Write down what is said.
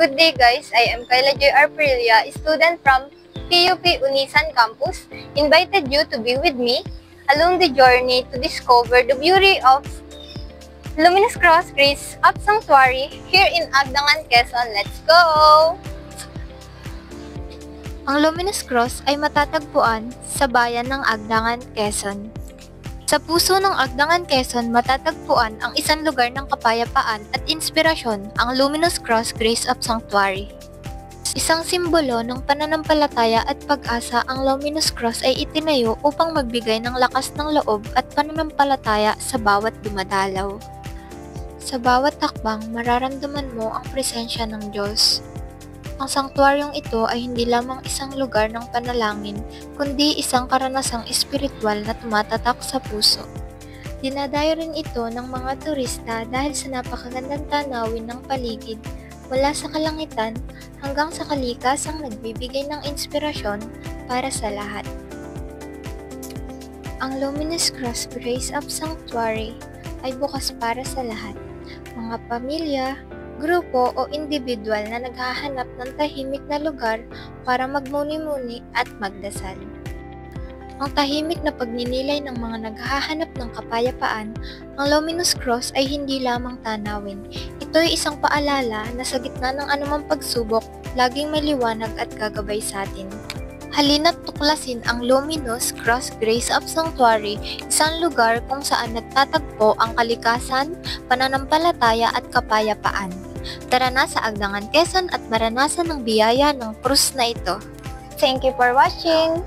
Good day guys, I am Kayla Joy Arprilia, a student from PUP Unisan Campus, invited you to be with me along the journey to discover the beauty of Luminous Cross Grace of Sanctuary here in Agdangan, Quezon. Let's go! Ang Luminous Cross ay matatagpuan sa bayan ng Agdangan, Quezon. Sa puso ng Agdangan, Quezon, matatagpuan ang isang lugar ng kapayapaan at inspirasyon, ang Luminous Cross Grace of Sanctuary. Isang simbolo ng pananampalataya at pag-asa, ang Luminous Cross ay itinayo upang magbigay ng lakas ng loob at pananampalataya sa bawat dumadalaw. Sa bawat takbang, mararamdaman mo ang presensya ng Diyos. Ang sanktuaryong ito ay hindi lamang isang lugar ng panalangin, kundi isang karanasang espiritual na tumatatak sa puso. Dinadayo rin ito ng mga turista dahil sa napakagandang tanawin ng paligid, mula sa kalangitan hanggang sa kalikasang nagbibigay ng inspirasyon para sa lahat. Ang Luminous Cross Grace of Sanctuary ay bukas para sa lahat, mga pamilya, grupo o individual na naghahanap ng tahimik na lugar para magmuni-muni at magdasal. Ang tahimik na pagninilay ng mga naghahanap ng kapayapaan, ang Luminous Cross ay hindi lamang tanawin. Ito ay isang paalala na sa gitna ng anumang pagsubok, laging may liwanag at gagabay sa atin. Halina't tuklasin ang Luminous Cross Grace of Sanctuary, isang lugar kung saan nagtatagpo ang kalikasan, pananampalataya at kapayapaan. Tara na sa Agdangan, Quezon at maranasan ang biyaya ng krus na ito. Thank you for watching!